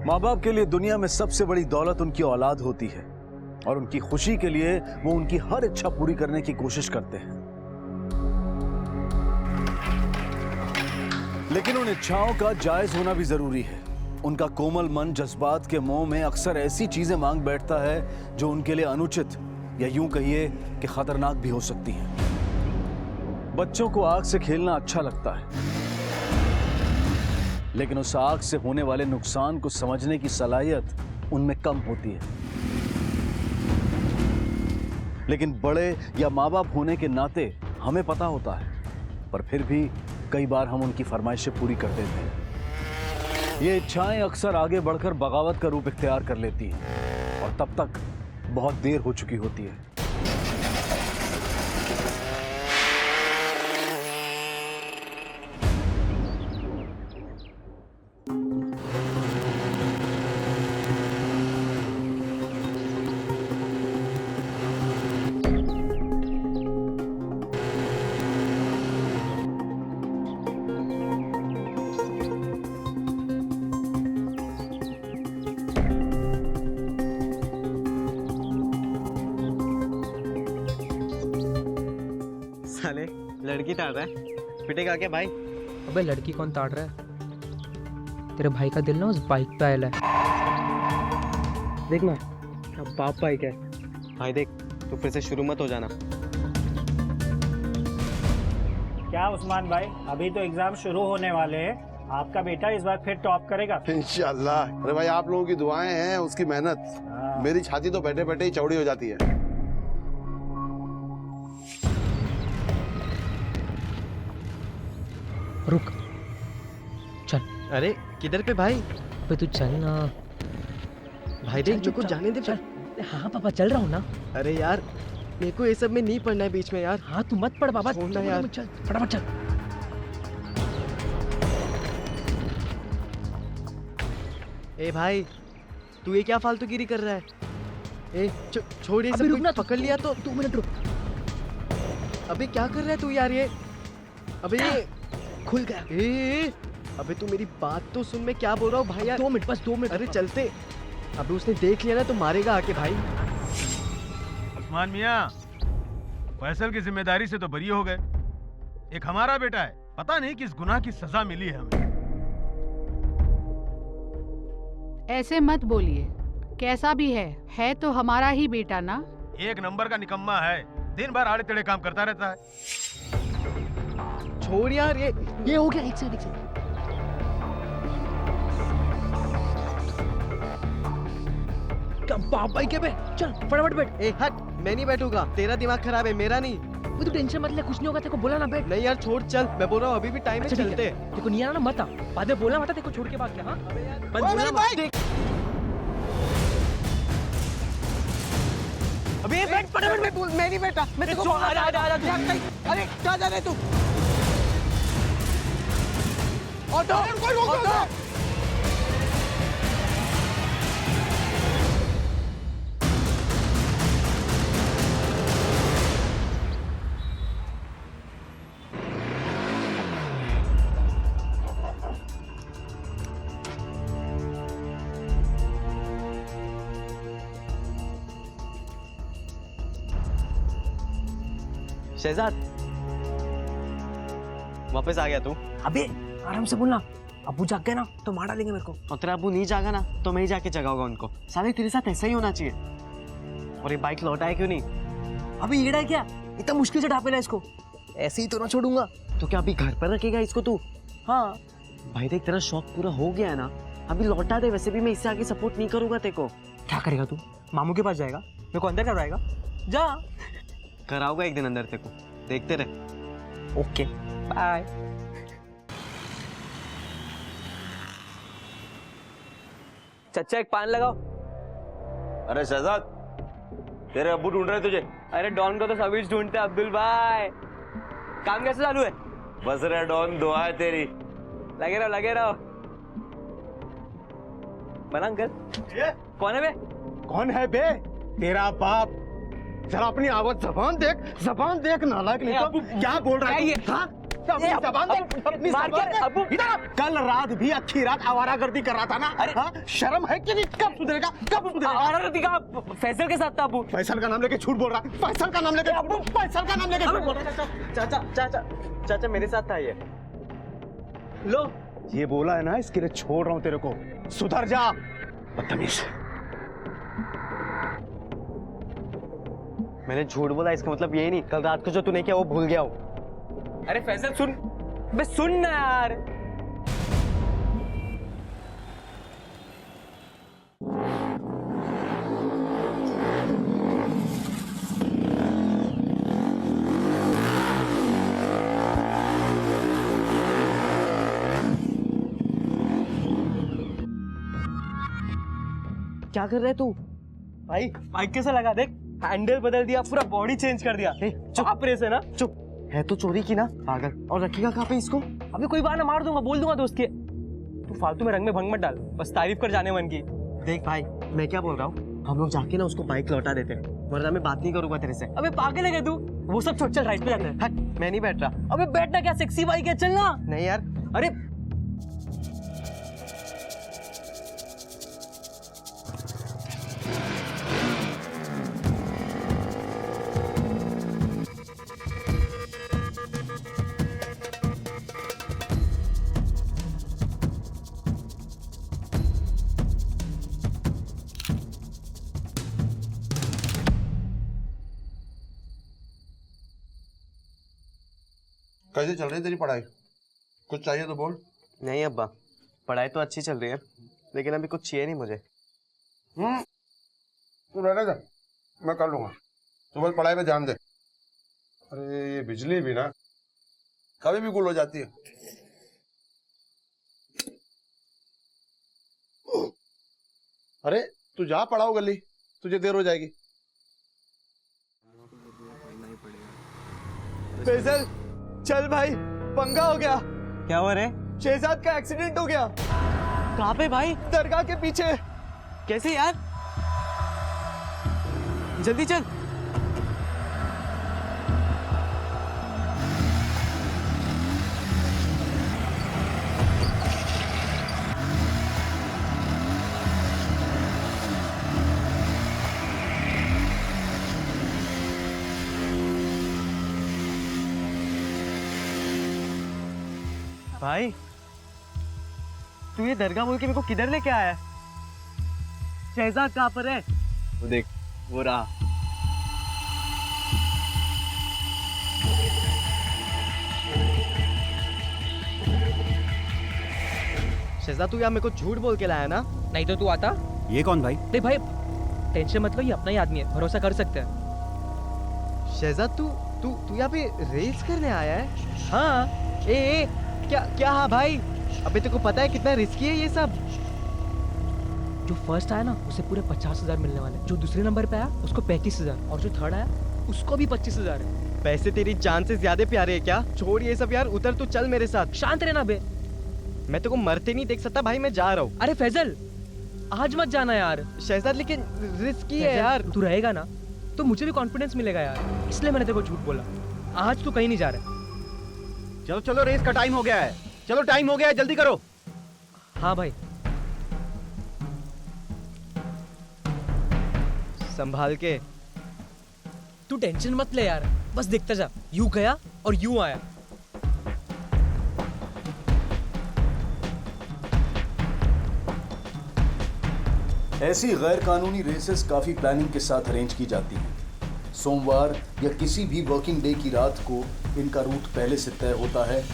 माँ बाप के लिए दुनिया में सबसे बड़ी दौलत उनकी औलाद होती है और उनकी खुशी के लिए वो उनकी हर इच्छा पूरी करने की कोशिश करते हैं। लेकिन उन इच्छाओं का जायज होना भी जरूरी है। उनका कोमल मन जज्बात के मोह में अक्सर ऐसी चीजें मांग बैठता है जो उनके लिए अनुचित या यूं कहिए कि खतरनाक भी हो सकती हैं। बच्चों को आग से खेलना अच्छा लगता है, लेकिन उस आग से होने वाले नुकसान को समझने की सलाहियत उनमें कम होती है। लेकिन बड़े या माँ बाप होने के नाते हमें पता होता है, पर फिर भी कई बार हम उनकी फरमाइशें पूरी कर देते हैं। ये इच्छाएं अक्सर आगे बढ़कर बगावत का रूप इख्तियार कर लेती हैं और तब तक बहुत देर हो चुकी होती है। साले लड़की ताड़ रहा है, पिटेगा क्या भाई? अबे लड़की कौन ताड़ रहा है? तेरे भाई का दिल ना उस बाइक पे आया है। देखना क्या बाप बाइक है। भाई देख, तू फिर से शुरू मत हो जाना। क्या उस्मान भाई, अभी तो एग्जाम शुरू होने वाले हैं, आपका बेटा इस बार फिर टॉप करेगा। इंशाल्लाह। अरे भाई आप लोगों की दुआएं हैं, उसकी मेहनत, मेरी छाती तो बैठे बैठे ही चौड़ी हो जाती है। रुक, चल। अरे किधर पे भाई? अबे तू चल ना। भाई देख, जो कुछ जाने दे। चल। हाँ पापा चल रहा हूँ ना। अरे यार, मेरे को ये सब में नहीं पढ़ना है बीच में यार। हाँ तू मत पढ़ बाबा, छोड़ना यार। चल फटाफट चल। ए भाई, तू ये क्या फालतूगिरी कर रहा है? ए छोड़ ये सब, रुक ना, पकड़ लिया तो। 2 मिनट रुक। अबे क्या कर रहा है तू यार ये? अबे ये खुल गया। ए अबे तू मेरी बात तो सुन, मैं क्या बोल रहा हूँ भाई यार। 2 मिनट, बस 2 मिनट। अरे चलते। अबे उसने देख लिया ना तो मारेगा आके भाई। उस्मान मियां, फैसल की जिम्मेदारी से तो बरी हो गए। एक हमारा बेटा है, पता नहीं किस गुनाह की सजा मिली है हमें। ऐसे मत बोलिए, कैसा भी है तो हमारा ही बेटा ना। एक नंबर का निकम्मा है, दिन भर आड़े टेढ़े काम करता रहता है। छोड़ यार ये हो गया। एक सेकंड। क्या बाप भाई के पे? चल फटाफट बैठ। ए हट, मैं नहीं बैठूंगा, तेरा दिमाग खराब है, मेरा नहीं। वो तू टेंशन मत ले, कुछ नहीं होगा, तेरे को बोला ना बैठ। नहीं यार छोड़, चल, मैं बोल रहा हूँ अभी भी टाइम है, अच्छा, ठीक चलते। तेरे को नहीं आना ना मत आ, बाद में बोला मत, तेरे को छोड़ के भाग गया। हाँ बस बोला मत। अबे बैठ फटाफट, मैं नहीं बैठा, मैं तेरे को अरे कहाँ जा रहे तू? Auto, auto. शहजाद, वापस आ गया तू? अबे आराम से बोलना, अबू जाग गए ना तो मार डालेंगे मेरे को। और तेरा अबू नहीं जागा ना तो मैं ही जाके जगाऊंगा उनको। साले तेरे साथ ऐसा ही होना चाहिए। और ये बाइक लौटा है क्यों नहीं? अबे येड़ा है क्या? इतना मुश्किल से ढापेला इसको, ऐसे ही तो ना छोड़ूंगा। तो क्या अभी घर पर रखेगा इसको तू? हाँ भाई देख, तेरा शौक पूरा हो गया है ना, अभी लौटा दे। वैसे भी मैं इससे आगे सपोर्ट नहीं करूंगा तेरे को। क्या करेगा तू? मामू के पास जाएगा, मेरे को अंदर करवाएगा? जा। कराऊंगा एक दिन अंदर तेरे को, देखते रहे। Okay bye. चचा एक पान लगाओ। अरे शहजाद, तेरे अब्बू ढूंढ रहे तुझे। अरे डॉन को तो सभी ढूंढते अब्दुल भाई। काम कैसे चालू है? बस रे डॉन, दुआ है तेरी। लगे रहो लगे रहो। बना अंकल, कौन है बे? कौन है बे? तेरा बाप। जरा अपनी आवाज, जबान देख नालायक। नहीं तो क्या बोल रहा है? कल रात भी अच्छी रात आवारागर्दी कर रहा था ना। अरे हाँ? शर्म है कि नहीं? कब सुधरेगा? कब सुधरेगा? आवारागर्दी का फैसल के साथ था अबू। फैसल का नाम लेके झूठ बोल रहा है। फैसल का नाम लेके अबू, फैसल का नाम लेके झूठ बोल रहा है। चाचा चाचा चाचा मेरे साथ था ये। लो ये बोला है ना, इसके लिए छोड़ रहा हूं तेरे को। सुधर जा बदतमीज। मैंने झूठ बोला इसका मतलब यही नहीं कल रात को जो तूने किया वो भूल गया हूं। अरे फैसल सुन, बे सुन ना यार। क्या कर रहे तू भाई? बाइक कैसे लगा देख, हैंडल बदल दिया, पूरा बॉडी चेंज कर दिया। चुप रेस है ना, चुप। है तो चोरी की ना पागल। और रखेगा कहाँ पे इसको? अभी कोई बहाना मार दूंगा, बोल दूंगा दोस्त के। तू फालतू में रंग में भंग मत डाल, बस तारीफ कर जाने मन की। देख भाई मैं क्या बोल रहा हूँ, हम लोग जाके ना उसको बाइक लौटा देते हैं, वरना मैं बात नहीं करूंगा तेरे से। अबे पागल है तू? वो सब छोड़, चल राइट पे जाते हैं। मैं नहीं बैठ रहा। अबे बैठना क्या, सेक्सी बाइक है, चलना। नहीं यार। अरे कैसे चल रही है तेरी पढ़ाई? कुछ चाहिए तो बोल। नहीं अब्बा, पढ़ाई तो अच्छी चल रही है, लेकिन अभी कुछ चाहिए नहीं मुझे। तू रहने दे, मैं कर लूंगा। तू बस पढ़ाई पे ध्यान दे। अरे ये बिजली भी ना कभी भी गुल हो जाती है। अरे तू जा पढ़ाओ गली, तुझे देर हो जाएगी। फैसल चल भाई, पंगा हो गया। क्या हुआ रे? शहजाद का एक्सीडेंट हो गया। कहाँ पे भाई? दरगाह के पीछे। कैसे यार? जल्दी चल। भाई तू ये दरगाह बोल के मेरे को किधर लेके आया है? शहजाद कहाँ पर है? वो देख, वो रहा। शहजाद तू यहाँ मेरे को झूठ बोल के लाया ना? नहीं तो तू आता? ये कौन भाई? देख भाई टेंशन मत लो, ये अपना ही आदमी है, भरोसा कर सकते हैं। शहजाद तू तू तू यहाँ पे रेस करने आया है? हाँ। ए क्या क्या? हाँ भाई, अबे तेरे को पता है कितना रिस्की है ये सब? जो फर्स्ट आया ना उसे पूरे 50,000 मिलने वाले, जो दूसरे नंबर पे आया उसको 35,000 और जो थर्ड आया उसको भी 25,000 है। पैसे तेरी जान से ज्यादा प्यारे है क्या? छोड़ ये सब यार, उतर तू, चल मेरे साथ। शांत रहना बे, मैं तेरे को मरते नहीं देख सकता भाई, मैं जा रहा हूँ। अरे फैजल आज मत जाना यार। शहजाद लेकिन रिस्की है यार। तू रहेगा ना तो मुझे भी कॉन्फिडेंस मिलेगा यार, इसलिए मैंने तेरे को झूठ बोला। आज तू कहीं नहीं जा रहा। चलो चलो, रेस का टाइम हो गया है। चलो टाइम हो गया है, जल्दी करो। हाँ भाई। संभाल के। तू टेंशन मत ले यार, बस देखता जा, यूं गया और यूं आया। ऐसी गैर कानूनी रेसेस काफी प्लानिंग के साथ अरेंज की जाती हैं। सोमवार या किसी भी वर्किंग डे की रात को इनका रूट पहले से तय होता है।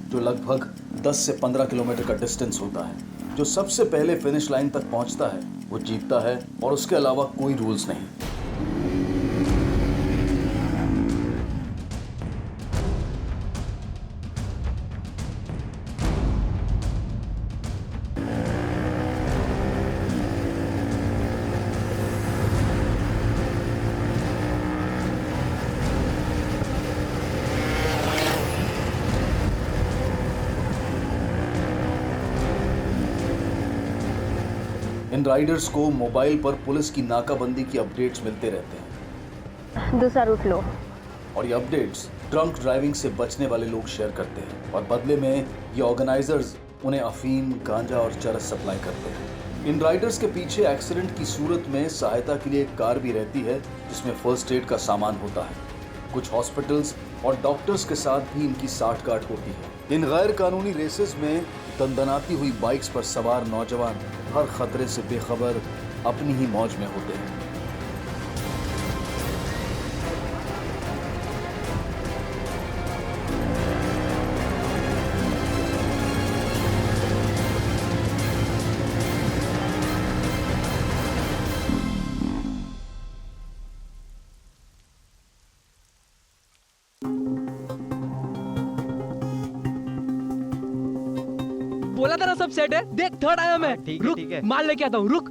जो लगभग 10 से 15 किलोमीटर का डिस्टेंस होता है। जो सबसे पहले फिनिश लाइन तक पहुंचता है वो जीतता है, और उसके अलावा कोई रूल्स नहीं। इन राइडर्स को मोबाइल पर पुलिस की नाकाबंदी की अपडेट्स मिलते रहते हैं दूसरा रूट लो। और ये अपडेट्स ड्रंक ड्राइविंग से बचने वाले लोग शेयर करते हैं और बदले में ये ऑर्गेनाइजर्स उन्हें अफीम, गांजा और चरस सप्लाई करते हैं। इन राइडर्स के पीछे एक्सीडेंट की सूरत में सहायता के लिए एक कार भी रहती है जिसमें फर्स्ट एड का सामान होता है। कुछ हॉस्पिटल्स और डॉक्टर्स के साथ भी इनकी साठगांठ होती है। इन गैर कानूनी रेसेस में दंदनाती हुई बाइक्स पर सवार नौजवान हर खतरे से बेखबर अपनी ही मौज में होते हैं। बोला था ना सब सेट है। देख थर्ड आया मैं। ठीक है, रुक, ठीक है। माल लेके आता हूँ, रुक।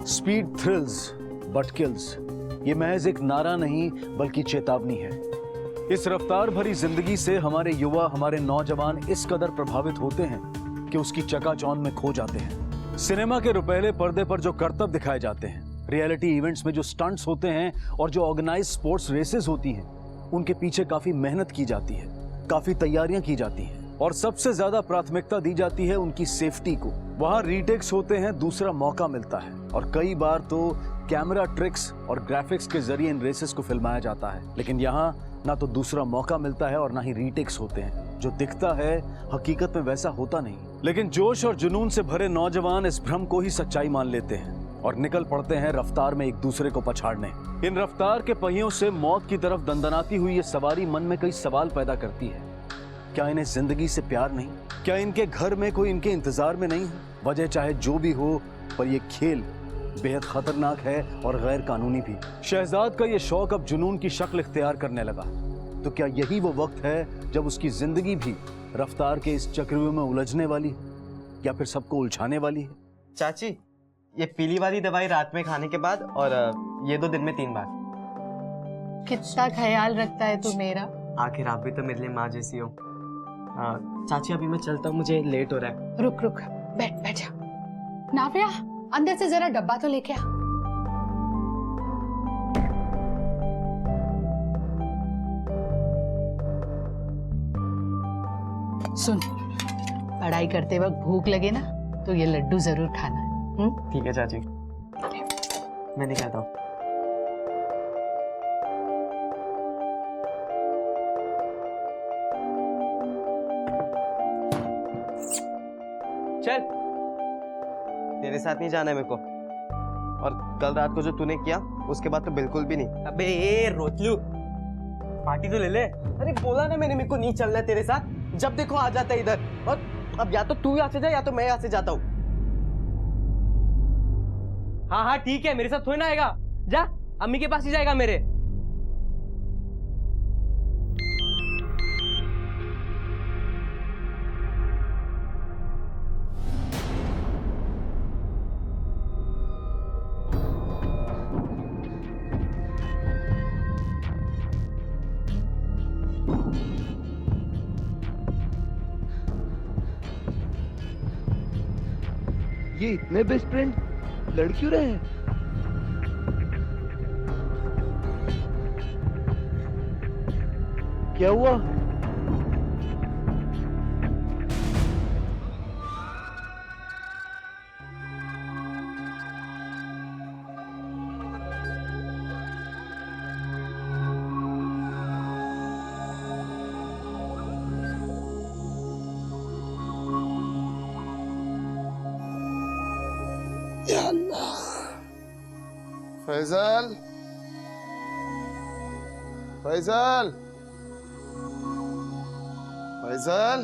स्पीड थ्रिल्स बट किल्स, ये महज एक नारा नहीं बल्कि चेतावनी है। इस रफ्तार भरी जिंदगी से हमारे युवा, हमारे नौजवान इस कदर प्रभावित होते हैं कि उसकी चकाचौंध में खो जाते हैं। सिनेमा के रुपहले पर्दे पर जो करतब दिखाए जाते हैं, रियलिटी इवेंट्स में जो स्टंट्स होते हैं और जो ऑर्गेनाइज्ड स्पोर्ट्स रेसेस होती हैं, उनके पीछे काफी मेहनत की जाती है, काफी तैयारियां की जाती हैं और सबसे ज्यादा प्राथमिकता दी जाती है उनकी सेफ्टी को। वहां रीटेक्स होते हैं, दूसरा मौका मिलता है और कई बार तो कैमरा ट्रिक्स और ग्राफिक्स के जरिए इन रेसेस को फिल्माया जाता है। लेकिन यहाँ ना तो दूसरा मौका मिलता है और ना ही रीटेक्स होते हैं। जो दिखता है हकीकत में वैसा होता नहीं। लेकिन जोश और जुनून से भरे नौजवान इस भ्रम को ही सच्चाई मान लेते हैं और निकल पड़ते हैं रफ्तार में एक दूसरे को पछाड़ने। इन रफ्तार के पहियों से मौत की तरफ दंदनाती हुई ये सवारी मन में कई सवाल पैदा करती है। क्या इन्हें जिंदगी से प्यार नहीं? क्या इनके घर में कोई इनके इंतजार में नहीं है? वजह चाहे जो भी हो, पर यह खेल बेहद खतरनाक है और गैर कानूनी भी। शहजाद का ये शौक अब जुनून की शक्ल इख्तियार करने लगा। तो क्या यही वो वक्त है जब उसकी जिंदगी भी रफ्तार के इस चक्रव्यूह में उलझने वाली है या फिर सबको उलझाने वाली है? चाची, ये पीली वाली दवाई रात में खाने के बाद और ये 2 दिन में 3 बार। कितना ख्याल रखता है तू मेरा। आखिर आप भी तो मेरे लिए माँ जैसी हो। चाची अभी मैं चलता हूँ, मुझे लेट हो रहा है। रुक रुक, बैठ जा। नाविया, अंदर से जरा डब्बा तो लेके आ। सुन, पढ़ाई करते वक्त भूख लगे ना तो ये लड्डू जरूर खाना है। ठीक है चाची, मैं निकलता हूँ। चल। तेरे साथ नहीं जाना है मेरे को। और कल रात को जो तूने किया उसके बाद तो बिल्कुल भी नहीं। अबे ए रोतलू, पार्टी तो ले ले। अरे बोला ना मैंने, मेरे को नहीं चलना है तेरे साथ। जब देखो आ जाता है इधर। और अब या तो तू यहाँ से जा या तो मैं यहाँ से जाता हूँ। हाँ हाँ ठीक है, मेरे साथ थोड़ी ना आएगा। जा, अम्मी के पास ही जाएगा मेरे। ये इतने बेस्ट फ्रेंड लड़ क्यों रहे हैं? क्या हुआ? फैजल, फैजल, फैजल,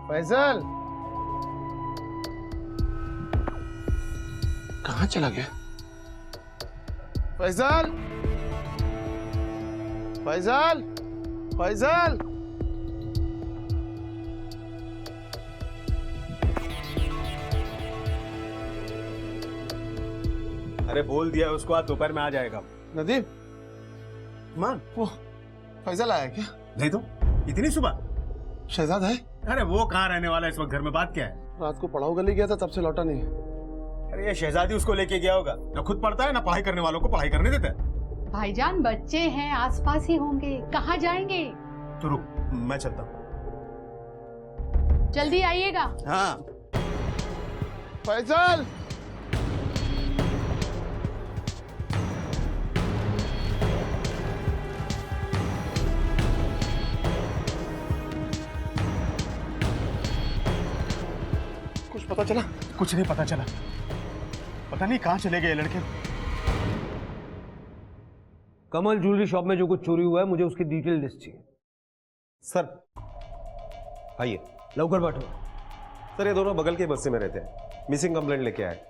फैजल, कहाँ चला गया? फैजल, फैजल, फैजल, अरे बोल दिया उसको, आज दोपहर में आ जाएगा। नदीम, मान वो फैजल आया क्या? नहीं तो इतनी सुबह? शहजाद है? अरे वो कहाँ रहने वाला है इस वक्त, घर में बात क्या है? रात को पढ़ाओ गली गया था, तब से लौटा नहीं। अरे ये शहजादी उसको लेके गया होगा, ना खुद पढ़ता है ना पढ़ाई करने वालों को पढ़ाई करने देता है। भाईजान बच्चे हैं, आसपास ही होंगे, कहाँ जाएंगे? तो रुक, मैं चलता हूँ। जल्दी आइएगा। हाँ फैजल, कुछ पता चला? कुछ नहीं पता चला, पता नहीं कहाँ चले गए लड़के। कमल ज्वेलरी शॉप में जो कुछ चोरी हुआ है, मुझे उसकी डिटेल लिस्ट चाहिए। सर आइए। लवकर बैठो। सर ये दोनों बगल के बस्ती में रहते हैं, मिसिंग कंप्लेंट लेके आए।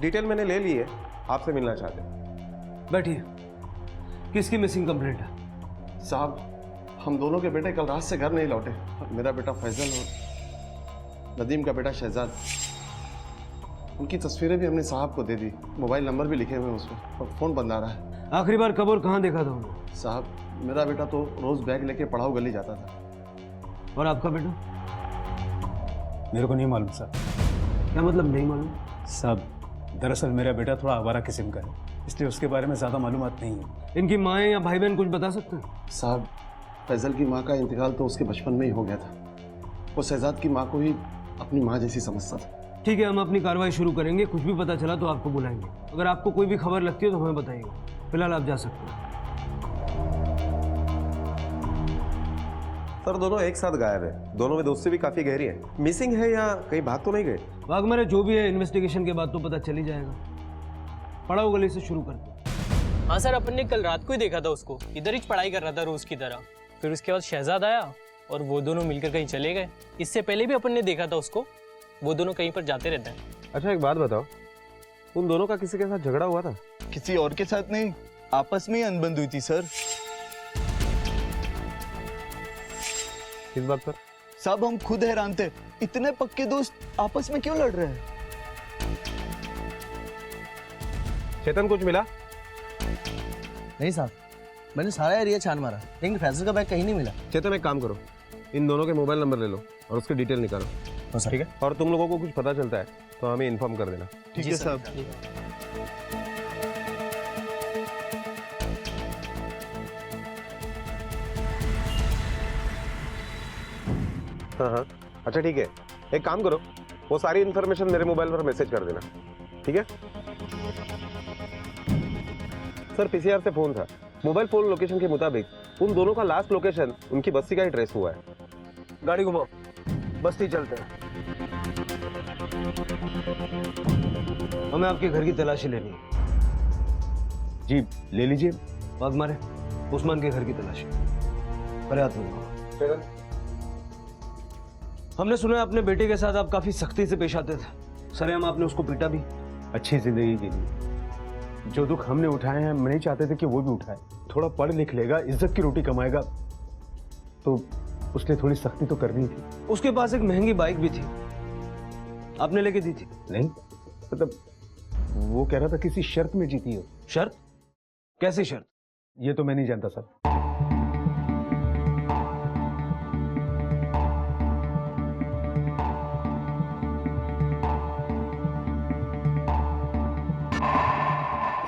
डिटेल मैंने ले ली है, आपसे मिलना चाहते हैं। बैठिए। किसकी मिसिंग कंप्लेंट है? साहब, हम दोनों के बेटे कल रात से घर नहीं लौटे। मेरा बेटा फैजल और नदीम का बेटा शहजाद। उनकी तस्वीरें भी हमने साहब को दे दी, मोबाइल नंबर भी लिखे हुए हैं उसमें, और फोन बंद आ रहा है। आखिरी बार कब और कहाँ देखा था उन्हें? साहब, मेरा बेटा तो रोज बैग लेके पढ़ाओ गली जाता था। और आपका बेटा? मेरे को नहीं मालूम साहब। क्या मतलब नहीं मालूम? साहब दरअसल मेरा बेटा थोड़ा आवारा किस्म का है, इसलिए उसके बारे में ज़्यादा मालूमात नहीं है। इनकी माएँ या भाई बहन कुछ बता सकते हैं? साहब, फैजल की माँ का इंतकाल तो उसके बचपन में ही हो गया था। वो शहजाद की माँ को ही अपनी माँ जैसी समझता था। ठीक है, हम अपनी कार्रवाई शुरू करेंगे। कुछ भी पता चला तो आपको बुलाएंगे। अगर आपको कोई भी खबर लगती है तो हमें बताइएगा। फिलहाल आप जा सकते हैं। सर दोनों एक साथ गायब है, दोनों में दोस्ती भी काफी गहरी है। मिसिंग है या कहीं भाग तो नहीं गए? वाघ जो भी है, इन्वेस्टिगेशन के बाद तो पता चल ही जाएगा। पड़ाऊ गली से शुरू करते हैं। हाँ सर, अपन ने कल रात को ही देखा था उसको, इधर ही पढ़ाई कर रहा था रोज की तरह। फिर उसके बाद शहजाद आया और वो दोनों मिलकर कहीं चले गए। इससे पहले भी अपन ने देखा था उसको, वो दोनों कहीं पर जाते रहते हैं। अच्छा एक बात बताओ, उन दोनों का किसी के साथ झगड़ा हुआ था? किसी और के साथ नहीं, आपस में ही अनबन हुई थी सर। किस बात पर? साहब हम खुद हैरान थे, इतने पक्के दोस्त आपस में क्यों लड़ रहे हैं? चेतन कुछ मिला? नहीं साहब, मैंने सारा एरिया छान मारा, लेकिन फैजल का बैग कहीं नहीं मिला। चेतन एक काम करो, इन दोनों के मोबाइल नंबर ले लो और उसकी डिटेल निकालो। ठीक है, और तुम लोगों को कुछ पता चलता है तो हमें इन्फॉर्म कर देना। ठीक है साहब। हाँ, अच्छा ठीक है, एक काम करो, वो सारी इन्फॉर्मेशन मेरे मोबाइल पर मैसेज कर देना। ठीक है सर, पीसीआर से फोन था, मोबाइल फोन लोकेशन के मुताबिक उन दोनों का लास्ट लोकेशन उनकी बस्ती का ही ट्रेस हुआ है। गाड़ी घुमाओ, बस्ती चलते हैं। हमें आपके घर की तलाशी लेनी है। जी ले लीजिए। वाघ उस्मान के घर की तलाशी। अरे हाथ में। हमने सुना अपने बेटे के साथ आप काफी सख्ती से पेश आते थे। सरेआम आपने उसको पीटा भी। अच्छी जिंदगी के लिए जो दुख हमने उठाए हैं, हम नहीं चाहते थे कि वो भी उठाए। थोड़ा पढ़ लिख लेगा, इज्जत की रोटी कमाएगा, तो उसने थोड़ी सख्ती तो करनी थी। उसके पास एक महंगी बाइक भी थी, आपने लेके दी थी? नहीं, मतलब वो कह रहा था किसी शर्त में जीती हो। शर्त? कैसी शर्त? ये तो मैं नहीं जानता सर।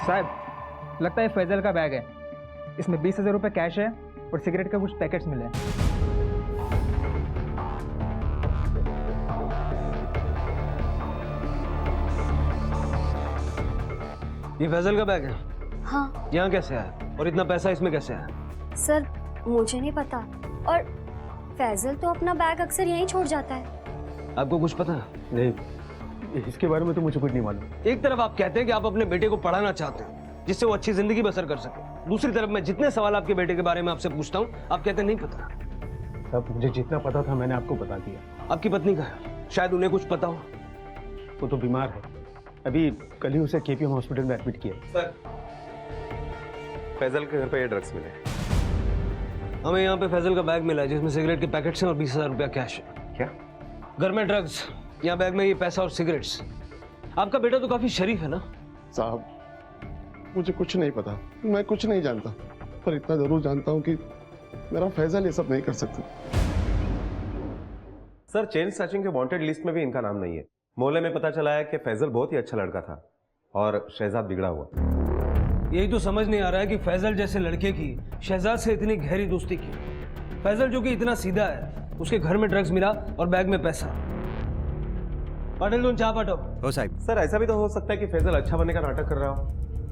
साहब लगता है फैजल का बैग है, इसमें 20,000 रुपये कैश है और सिगरेट के कुछ पैकेट्स मिले हैं। ये फैजल का बैग है? हाँ। यहाँ कैसे आया और इतना पैसा इसमें कैसे आया? सर मुझे नहीं पता, और फैजल तो अपना बैग अक्सर यहीं छोड़ जाता है। आपको कुछ पता है? नहीं, इसके बारे में तो मुझे कुछ नहीं मालूम। एक तरफ आप कहते हैं कि आप अपने बेटे को पढ़ाना चाहते हैं जिससे वो अच्छी जिंदगी बसर कर सके, दूसरी तरफ मैं जितने सवाल आपके बेटे के बारे में आपसे पूछता हूँ आप कहते हैं नहीं पता। अब मुझे जितना पता था मैंने आपको बता दिया। आपकी पत्नी का है, शायद उन्हें कुछ पता हो। वो तो बीमार है, अभी कल ही उसे केपीएम हॉस्पिटल में एडमिट किया। सर फैजल के घर पे ये ड्रग्स मिले। हमें यहाँ पे फैजल का बैग मिला है जिसमें सिगरेट के पैकेट्स हैं और 20,000 रुपया कैश है। क्या? घर में ड्रग्स, यहाँ बैग में ये पैसा और सिगरेट्स। आपका बेटा तो काफी शरीफ है ना? साहब मुझे कुछ नहीं पता, मैं कुछ नहीं जानता, पर इतना जरूर जानता हूँ कि मेरा फैजल ये सब नहीं कर सकता। सर, चेन स्नैचिंग के वांटेड लिस्ट में भी इनका नाम नहीं है। मोहल्ले में पता चला है कि फैजल बहुत ही अच्छा लड़का था और शहजाद बिगड़ा हुआ। यही तो समझ नहीं आ रहा है कि फैजल जैसे लड़के की शहजाद से इतनी गहरी दोस्ती की। फैजल जो कि इतना सीधा है, उसके घर में ड्रग्स मिला और बैग में पैसा। पाटिल तुम चाह पाटो। ओ साहब। सर, ऐसा भी तो हो सकता है कि फैजल अच्छा बनने का नाटक कर रहा हो।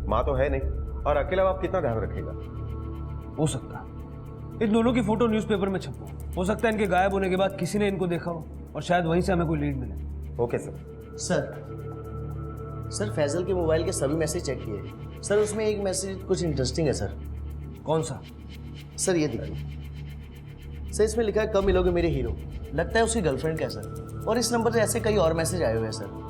माँ तो है नहीं, और अकेला बाप कितना ध्यान रखेगा। हो सकता है इन दोनों की फोटो न्यूज़पेपर में छपो। हो सकता है इनके गायब होने के बाद किसी ने इनको देखा हो और शायद वहीं से हमें कोई लीड मिले। Okay sir. सर फैजल के मोबाइल के सभी मैसेज चेक किए सर, उसमें एक मैसेज कुछ इंटरेस्टिंग है सर। कौन सा? सर ये देखिए सर, इसमें लिखा है कब मिलोगे मेरे हीरो। लगता है उसकी गर्लफ्रेंड का है सर, और इस नंबर से ऐसे कई और मैसेज आए हुए हैं सर।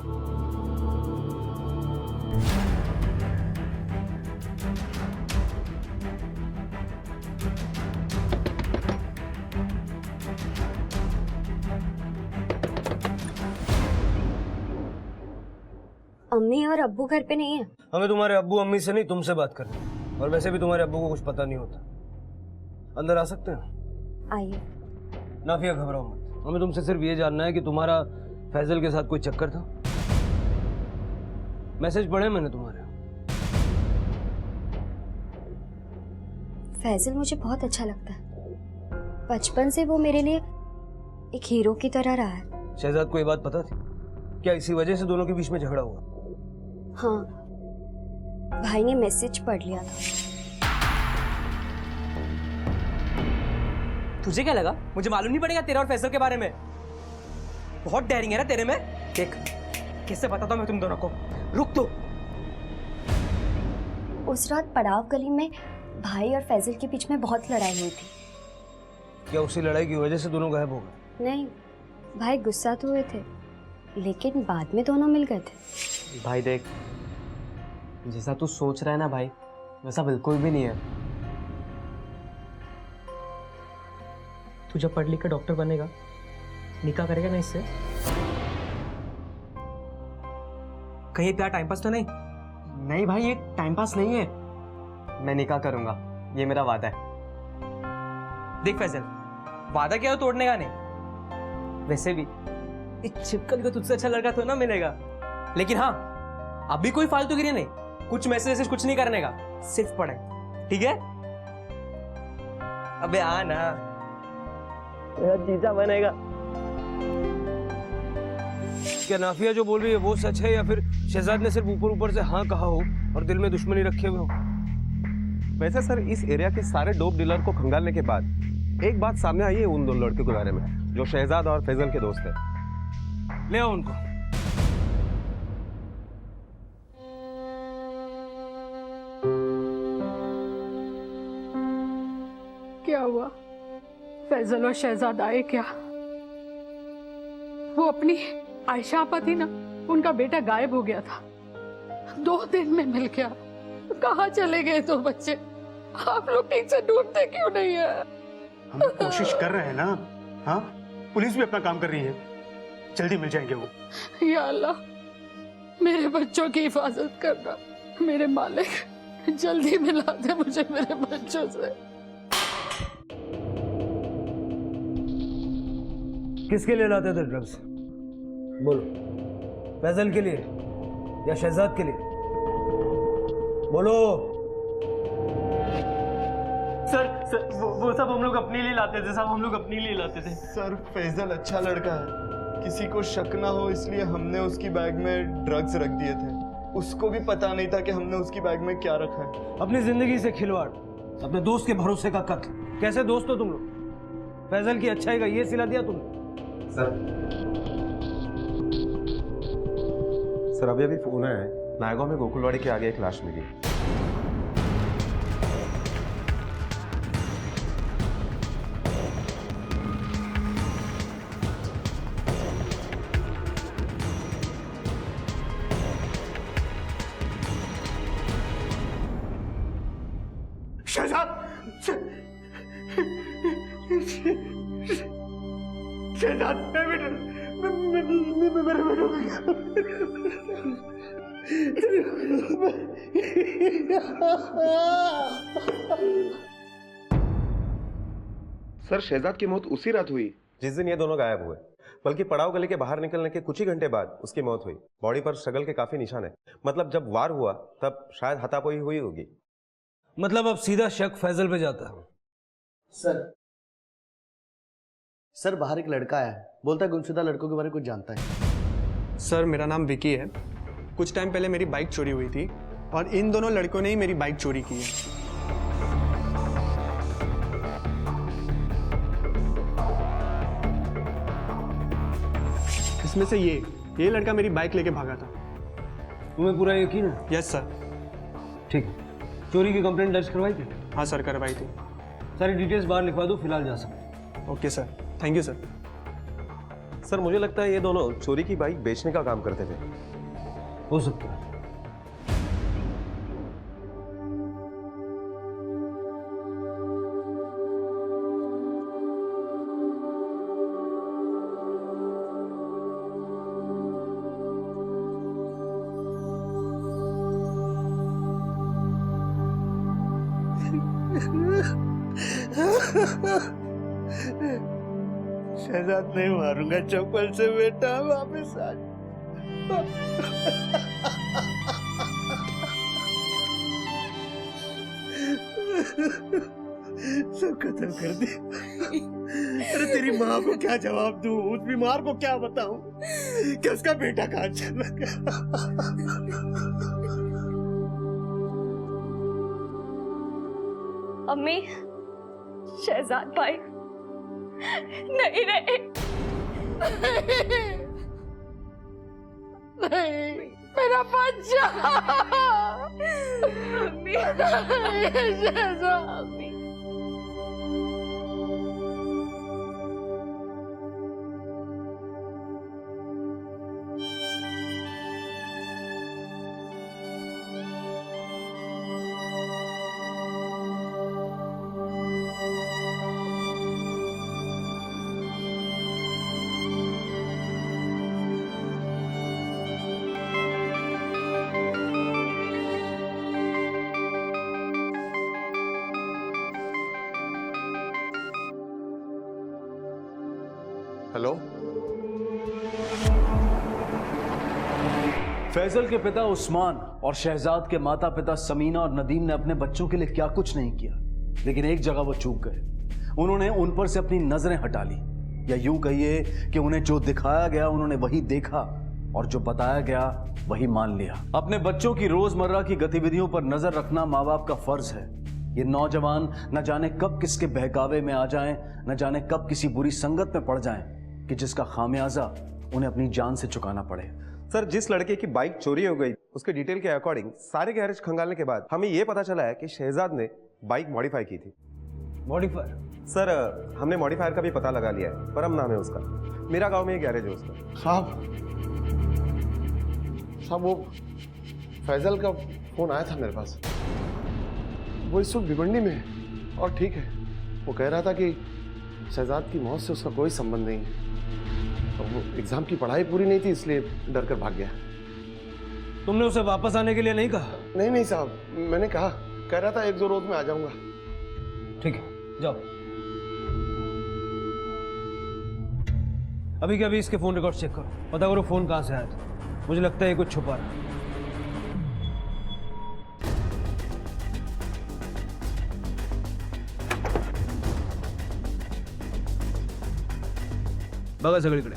अम्मी और अब्बू घर पे नहीं है। हमें तुम्हारे अब्बू अम्मी से नहीं, तुमसे बात करनी है। और वैसे भी तुम्हारे अब्बू को कुछ पता नहीं होता। अंदर आ सकते हैं? आइए। नाफिया घबराओ मत, हमें तुमसे सिर्फ ये जानना है कि तुम्हारा फैजल के साथ कोई चक्कर था? मैसेज पढ़े मैंने तुम्हारे। फैजल मुझे बहुत अच्छा लगता है, बचपन से वो मेरे लिए एक हीरो की तरह रहा है। शहजाद को ये बात पता थी क्या? इसी वजह से दोनों के बीच में झगड़ा हुआ? हाँ, भाई ने मैसेज पढ़ लिया था। तुझे क्या लगा मुझे मालूम नहीं पड़ेगा तेरा और फैसल के बारे में? बहुत डेयरिंग है ना तेरे में। देख कैसे बताता हूं मैं तुम दोनों को। रुक तो। उस रात पड़ाव गली में भाई और फैजल के बीच में बहुत लड़ाई हुई थी। क्या उसी लड़ाई की वजह से दोनों गायब हो गए? नहीं, भाई गुस्सा तो हुए थे, लेकिन बाद में दोनों मिल गए थे। भाई देख, जैसा तू सोच रहा है ना भाई, वैसा बिल्कुल भी नहीं है। तू जब पढ़ लिख कर डॉक्टर बनेगा, निकाह करेगा ना इससे? कहीं प्यार टाइम पास तो नहीं? नहीं भाई, ये टाइम पास नहीं है। मैं निकाह करूंगा, ये मेरा वादा है। देख फैजल, वादा क्या हो तोड़ने का नहीं। वैसे भी इस छिपकली को तुझसे अच्छा लड़का तो ना मिलेगा। लेकिन हाँ, अभी कोई फालतूगिरी नहीं, कुछ मैसेज कुछ नहीं करने का, सिर्फ पढ़ाई, ठीक है? अबे आ ना, जीजा बनेगा। क्या नाफिया जो बोल रही है वो सच है, या फिर शहजाद ने सिर्फ ऊपर ऊपर से हाँ कहा हो और दिल में दुश्मनी रखे हुए हो? वैसे सर, इस एरिया के सारे डोप डीलर को खंगालने के बाद एक बात सामने आई है उन दो लड़के के बारे में, जो शहजाद और फैजल के दोस्त हैं। ले आओ उनको। क्या हुआ? फैजल और शहजाद आए क्या? वो अपनी आयशा आपा थी ना, उनका बेटा गायब हो गया था, 2 दिन में मिल गया। कहाँ चले गए तो बच्चे? आप लोग ठीक से ढूंढते क्यों नहीं है? हम कोशिश कर रहे हैं ना। हाँ, पुलिस भी अपना काम कर रही है, जल्दी मिल जाएंगे वो। या अल्लाह, मेरे बच्चों की हिफाजत करना। मेरे मालिक, जल्दी मिला दे मुझे मेरे बच्चों से। किसके लिए लाते थे ड्रग्स? बोलो, फैजल के लिए या शहजाद के लिए? बोलो। सर वो सब हम लोग अपने लिए लाते थे साहब, हम लोग अपने लिए लाते थे। सर फैजल अच्छा लड़का है, किसी को शक ना हो इसलिए हमने उसकी बैग में ड्रग्स रख दिए थे। उसको भी पता नहीं था कि हमने उसकी बैग में क्या रखा है। अपनी जिंदगी से खिलवाड़, अपने दोस्त के भरोसे का कत्ल। कैसे दोस्त हो तुम लोग? फैजल की अच्छाई का ये सिला दिया तुमने। सर अभी फोन आया है, नायगांव में गोकुलवाड़ी के आगे एक लाश मिली। शहजाद, शहजाद, मेरे बेटे सर शहजाद की मौत उसी रात हुई जिस दिन ये दोनों गायब हुए, बल्कि पड़ाव गली के बाहर निकलने के कुछ ही घंटे बाद उसकी मौत हुई। बॉडी पर स्ट्रगल के काफी निशान है, मतलब जब वार हुआ तब शायद हाथापाई हुई होगी। मतलब अब सीधा शक फैजल पे जाता है। सर बाहर एक लड़का आया, बोलता है गुमशुदा लड़कों के बारे में कुछ जानता है। सर मेरा नाम विकी है। कुछ टाइम पहले मेरी बाइक चोरी हुई थी और इन दोनों लड़कों ने ही मेरी बाइक चोरी की है। इसमें से ये लड़का मेरी बाइक लेके भागा था। तुम्हें पूरा यकीन है? Yes sir. ठीक है, चोरी की कंप्लेंट दर्ज करवाई थी? हाँ सर, करवाई थी। सारी डिटेल्स बाहर लिखवा दो, फिलहाल जा सकते। Okay sir, thank you sir. Sir मुझे लगता है ये दोनों चोरी की बाइक बेचने का काम करते थे। हो सकता है। शहजाद नहीं मारूंगा चप्पल से बेटा, वापस आ। सब खत्म कर दे। अरे तेरी माँ को क्या जवाब दूं, उस बीमार को क्या बताऊं कि उसका बेटा कहाँ चला गया। अम्मी, शहजाद भाई नहीं रहे। नहीं, मेरा बच्चा। शहजाद। हेलो, फैजल के पिता उस्मान और शहजाद के माता पिता समीना और नदीम ने अपने बच्चों के लिए क्या कुछ नहीं किया, लेकिन एक जगह वो चूक गए। उन्होंने उन पर से अपनी नजरें हटा ली, या यूं कहिए कि उन्हें जो दिखाया गया उन्होंने वही देखा और जो बताया गया वही मान लिया। अपने बच्चों की रोजमर्रा की गतिविधियों पर नजर रखना माँ बाप का फर्ज है। ये नौजवान न जाने कब किसके बहकावे में आ जाएं, न जाने कब किसी बुरी संगत में पड़ जाएं कि जिसका खामियाजा उन्हें अपनी जान से चुकाना पड़े। सर जिस लड़के की बाइक चोरी हो गई उसके डिटेल के अकॉर्डिंग सारे गैरेज खंगालने के बाद हमें यह पता चला है कि शहजाद ने बाइक मॉडिफाई की थी। मॉडिफायर? सर हमने मॉडिफायर का भी पता लगा लिया है, परम नाम है उसका। मेरा गांव में एक गैरेज है उसका। साहब वो फैजल का फोन आया था मेरे पास। वो इस वक्त भिवंडी में है और ठीक है। वो कह रहा था कि शहजाद की मौत से उसका कोई संबंध नहीं है। तो वो एग्जाम की पढ़ाई पूरी नहीं थी इसलिए डर कर भाग गया। तुमने उसे वापस आने के लिए नहीं कहा? नहीं साहब, मैंने कहा, कह रहा था 1-2 रोज में आ जाऊंगा। ठीक है, जाओ। अभी के अभी इसके फोन रिकॉर्ड चेक करो, पता करो फोन कहां से आया था। मुझे लगता है ये कुछ छुपा रहा है। बघा सगळीकडे।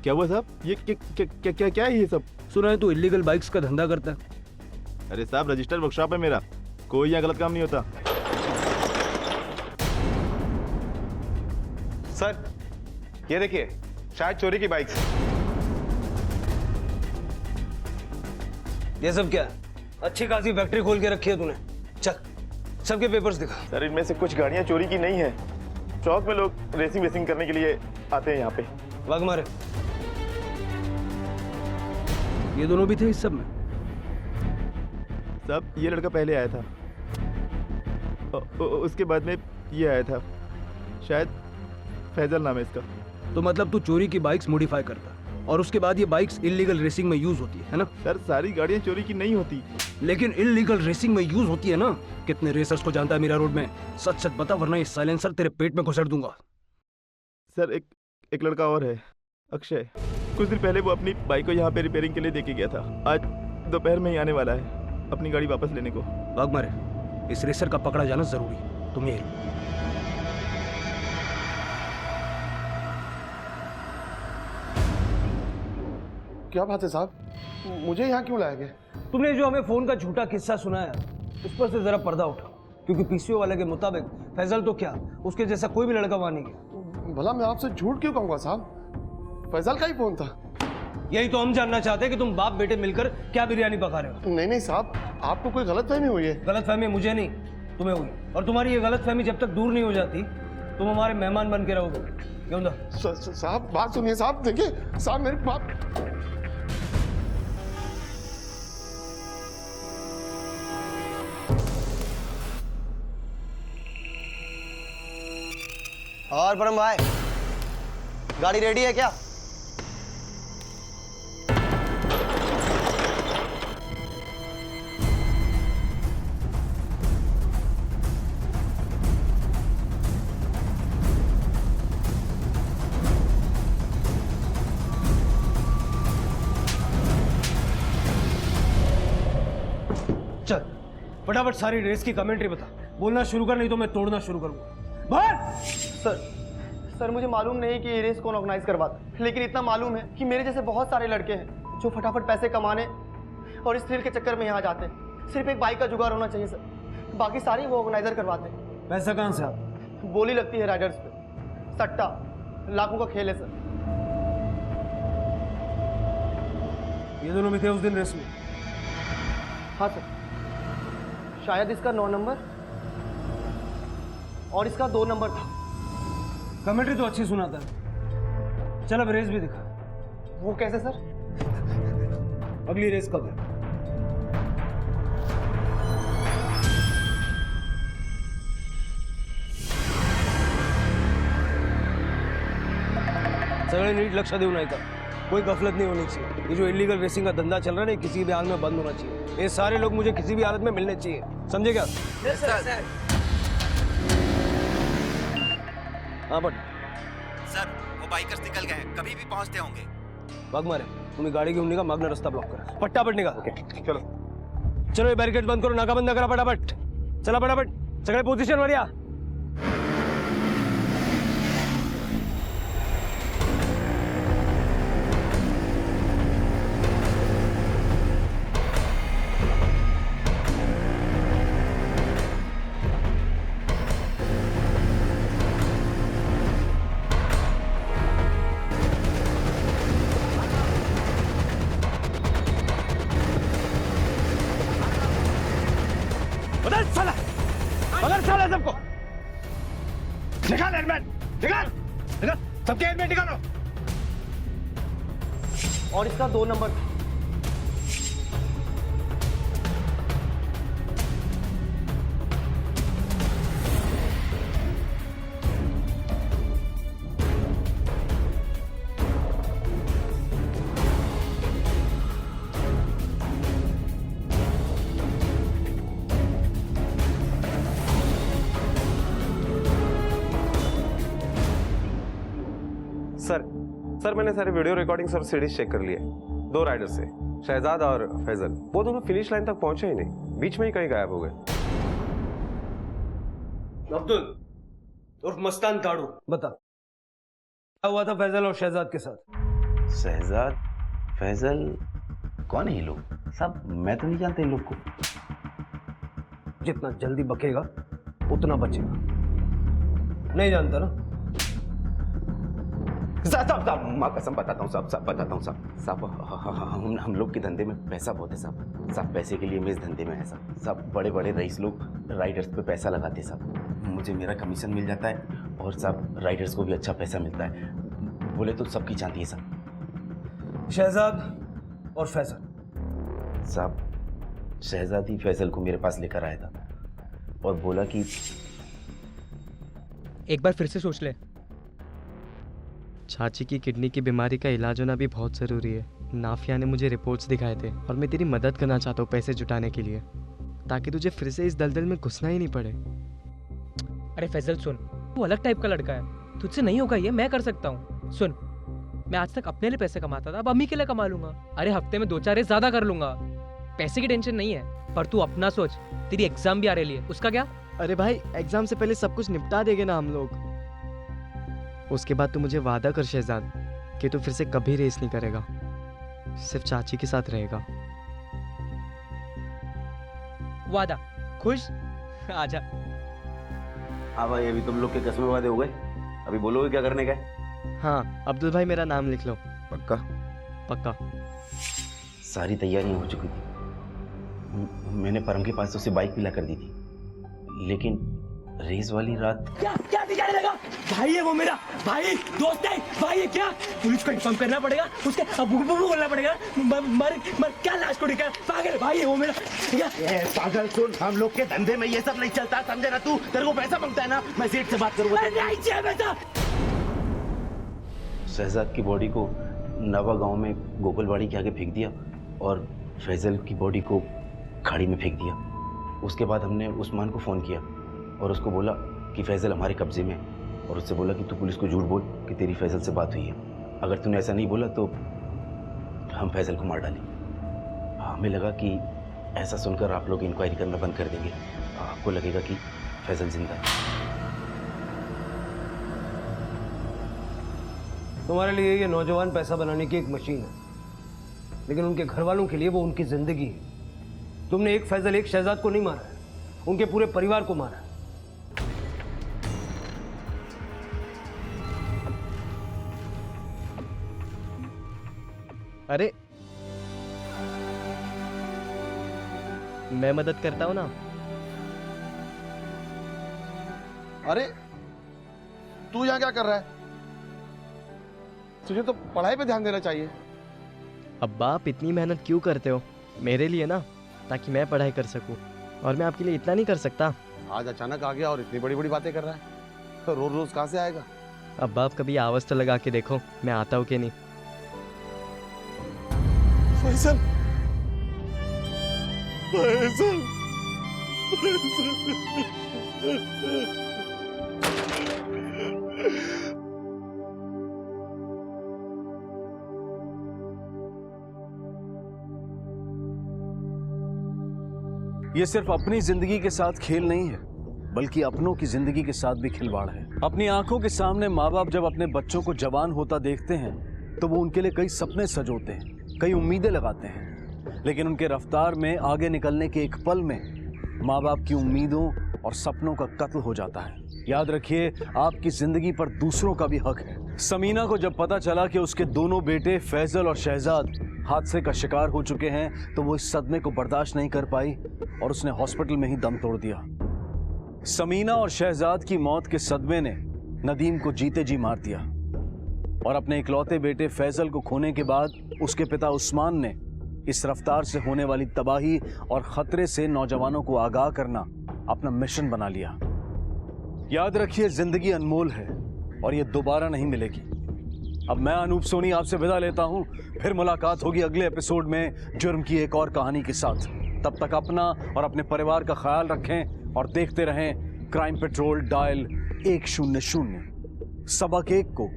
क्या हुआ साहब? ये क्या है ये सब? सुना है तू इलीगल बाइक्स का धंधा करता है। अरे साहब रजिस्टर्ड वर्कशॉप है मेरा, कोई यहाँ गलत काम नहीं होता। सर ये देखिए, शायद चोरी की बाइक। ये सब क्या है? अच्छी खासी फैक्ट्री खोल के रखी है तूने। चल सबके पेपर्स दिखा। सर इनमें से कुछ गाड़ियाँ चोरी की नहीं है। चौक में लोग रेसिंग करने के लिए आते हैं यहाँ पे। भाग मारे। ये दोनों भी थे इस सब में? सब ये लड़का पहले आया था, उसके बाद में ये आया था, शायद फैजल नाम है इसका। तो मतलब तू चोरी की बाइक्स मॉडिफाई करता? और उसके बाद ये बाइक्स इलीगल रेसिंग में यूज होती है ना? सर सारी गाड़ियां चोरी की नहीं होती, लेकिन इलीगल रेसिंग में यूज होती है ना। कितने रेसर्स को जानता है मीरा रोड में? सच सच बता, वरना ये साइलेंसर तेरे पेट में घुसेड़ दूंगा। सर एक लड़का और है, अक्षय। कुछ दिन पहले वो अपनी बाइक को यहाँ पे रिपेयरिंग के लिए देके गया था। आज दोपहर में ही आने वाला है अपनी गाड़ी वापस लेने को। भाग मारे, इस रेसर का पकड़ा जाना जरूरी। तुम यही रहो। क्या बात है साहब, मुझे यहाँ क्यों लाया गया? तुमने जो हमें फोन का झूठा किस्सा सुनाया, उस पर से जरा पर्दा उठा, क्योंकि पीसीओ वाले के मुताबिक फैजल तो क्या, उसके जैसा कोई भी लड़का वहां नहीं गया। भला मैं आपसे झूठ क्यों कहूँगा साहब, फैजल का ही फोन था। यही तो हम जानना चाहते हैं कि तुम बाप बेटे मिलकर क्या बिरयानी पका रहे हो। नहीं साहब, आपको कोई गलतफहमी हुई है। गलतफहमी मुझे नहीं, तुम्हें हुई। और तुम्हारी ये गलतफहमी जब तक दूर नहीं हो जाती, तुम हमारे मेहमान बन के रहोगे। क्यों ना? साहब बात सुनिए साहब, देखिए साहब मेरी बात। और परम भाई, गाड़ी रेडी है क्या? चल फटाफट सारी रेस की कमेंट्री बता। बोलना शुरू कर, नहीं तो मैं तोड़ना शुरू करूंगा। सर मुझे मालूम नहीं कि ये रेस कौन ऑर्गेनाइज करवाता, लेकिन इतना मालूम है कि मेरे जैसे बहुत सारे लड़के हैं जो फटाफट पैसे कमाने और इस थ्रिल के चक्कर में यहाँ जाते हैं। सिर्फ एक बाइक का जुगाड़ होना चाहिए सर, बाकी सारी वो ऑर्गेनाइजर करवाते हैं। पैसा कहाँ से आता? बोली लगती है राइडर्स पे, सट्टा, लाखों का खेल है सर। ये दोनों भी थे उस दिन रेस में? हाँ सर, शायद इसका 9 नंबर और इसका 2 नंबर था। कमेंट्री तो अच्छी सुनाता है, चल अब रेस भी दिखा। वो कैसे सर? अगली रेस कब है? सगळे नीट लक्ष देऊ नाही का, कोई गफलत नहीं होनी चाहिए। ये जो इलीगल रेसिंग का धंधा चल रहा है ना, किसी भी हाल में बंद होना चाहिए। ये सारे लोग मुझे किसी भी हालत में मिलने चाहिए, समझे क्या? Yes sir. हाँ बट सर वो बाइकर्स निकल गए, कभी भी पहुंचते होंगे। भाग मारे, तुम्हें गाड़ी घेऊन निघा, मागना रस्ता ब्लॉक करा, पट्टापट निघा। ओके चलो चलो, ये बैरिकेड बंद करो, नाका बंद करा फटाफट। चला फटाफट, सगळे पोझिशन वर या। अगर साला सबको निकाल हेलमेट, निकाल निकाल, सबके हेलमेट निकालो। और इसका 2 नंबर था। सर मैंने सारे वीडियो रिकॉर्डिंग्स और सीडीज चेक कर लिए। 2 राइडर्स से, शहजाद और फैजल, वो दोनों फिनिश लाइन तक पहुंचे ही नहीं, बीच में ही कहीं गायब हो गए। अब्दुल उर्फ मस्तान ताड़ू, बता क्या हुआ था फैजल और शहजाद के साथ? शहजाद, फैजल, कौन है ये लोग? सब मैं तो नहीं जानता इन लोग को। जितना जल्दी बकेगा उतना बचेगा। नहीं जानता ना? साहब माँ कसम बताता हूँ साहब बताता हूँ साहब हम लोग के धंधे में पैसा बहुत है साहब पैसे के लिए मैं इस धंधे में है साहब बड़े बड़े रईस लोग राइडर्स पे पैसा लगाते हैं साहब, मुझे मेरा कमीशन मिल जाता है और साहब राइडर्स को भी अच्छा पैसा मिलता है, बोले तो सबकी चाहती है साहब। शहजाद और फैजल? साहब शहजाद ही फैजल को मेरे पास लेकर आया था और बोला कि एक बार फिर से सोच ले, चाची की किडनी की बीमारी का इलाज होना भी बहुत ज़रूरी है। नाफिया ने मुझे रिपोर्ट्स दिखाए थे और मैं तेरी मदद करना चाहता हूँ पैसे जुटाने के लिए, ताकि तुझे फिर से इस दलदल में घुसना ही नहीं पड़े। अरे फैजल सुन, वो अलग टाइप का लड़का है, तुझसे नहीं होगा ये, मैं कर सकता हूँ। सुन, मैं आज तक अपने लिए पैसे कमाता था, अब अम्मी के लिए कमा लूंगा। अरे हफ्ते में 2-4 रेस ज़्यादा कर लूंगा, पैसे की टेंशन नहीं है। पर तू अपना सोच, तेरी एग्जाम भी आ रही है, उसका क्या? अरे भाई एग्जाम से पहले सब कुछ निपटा देंगे ना हम लोग। उसके बाद तू मुझे वादा कर शहजाद कि तू फिर से कभी रेस नहीं करेगा, सिर्फ चाची के साथ रहेगा। वादा? खुश? आजा। हाँ भाई, अभी तुम लोग के कसमें वादे हो गए, अभी बोलोगे क्या करने का है? हाँ अब्दुल भाई, मेरा नाम लिख लो। पक्का? पक्का। सारी तैयारियां हो चुकी थी, मैंने परम के पास उसे बाइक भी ला कर दी थी, लेकिन रेस वाली रात क्या क्या दिखाने लगा? भाई है वो मेरा, भाई दोस्त है, भाई है क्या? पुलिस को इन्फॉर्म करना पड़ेगा, उसके अबू को बोलना पड़ेगा, मर क्या लाश को दिखा? पागल भाई है वो मेरा। ये पागल सुन, हम लोग के धंधे में ये सब नहीं चलता, समझे ना तू? तेरे को पैसा मांगता है ना, मैं सेठ से बात करूंगा। शहजाद की बॉडी को नवा गांव में गोकुलवाड़ी के आगे फेंक दिया और फैजल की बॉडी को खाड़ी में फेंक दिया। उसके बाद हमने उस्मान को फ़ोन किया और उसको बोला कि फैजल हमारे कब्जे में है, और उससे बोला कि तू पुलिस को झूठ बोल कि तेरी फैजल से बात हुई है। अगर तूने ऐसा नहीं बोला तो हम फैजल को मार डालेंगे। हमें लगा कि ऐसा सुनकर आप लोग इंक्वायरी करना बंद कर देंगे, आपको लगेगा कि फैजल जिंदा है। तुम्हारे लिए ये नौजवान पैसा बनाने की एक मशीन है, लेकिन उनके घर वालों के लिए वो उनकी जिंदगी है। तुमने एक फैजल, एक शहजाद को नहीं मारा है, उनके पूरे परिवार को मारा है। अरे मैं मदद करता हूँ ना। अरे तू यहाँ क्या कर रहा है? तुझे तो पढ़ाई पे ध्यान देना चाहिए। अब्बा आप इतनी मेहनत क्यों करते हो? मेरे लिए ना, ताकि मैं पढ़ाई कर सकूं, और मैं आपके लिए इतना नहीं कर सकता। आज अचानक आ गया और इतनी बड़ी बड़ी बातें कर रहा है, तो रोज रोज कहाँ से आएगा? अब्बा आप कभी आवाज तो लगा के देखो मैं आता हूँ कि नहीं। फैसल, फैसल, ये सिर्फ अपनी जिंदगी के साथ खेल नहीं है, बल्कि अपनों की जिंदगी के साथ भी खिलवाड़ है। अपनी आंखों के सामने माँ बाप जब अपने बच्चों को जवान होता देखते हैं तो वो उनके लिए कई सपने सजोते हैं, कई उम्मीदें लगाते हैं, लेकिन उनके रफ्तार में आगे निकलने के एक पल में माँ बाप की उम्मीदों और सपनों का कत्ल हो जाता है। याद रखिए, आपकी जिंदगी पर दूसरों का भी हक है। समीना को जब पता चला कि उसके दोनों बेटे फैजल और शहजाद हादसे का शिकार हो चुके हैं तो वो इस सदमे को बर्दाश्त नहीं कर पाई और उसने हॉस्पिटल में ही दम तोड़ दिया। समीना और शहजाद की मौत के सदमे ने नदीम को जीते जी मार दिया और अपने इकलौते बेटे फैजल को खोने के बाद उसके पिता उस्मान ने इस रफ्तार से होने वाली तबाही और खतरे से नौजवानों को आगाह करना अपना मिशन बना लिया। याद रखिए, जिंदगी अनमोल है और ये दोबारा नहीं मिलेगी। अब मैं अनूप सोनी आपसे विदा लेता हूं, फिर मुलाकात होगी अगले एपिसोड में जुर्म की एक और कहानी के साथ। तब तक अपना और अपने परिवार का ख्याल रखें और देखते रहें क्राइम पेट्रोल डायल 100। सबक एक को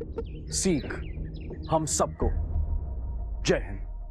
सीख हम सबको। जय हिंद।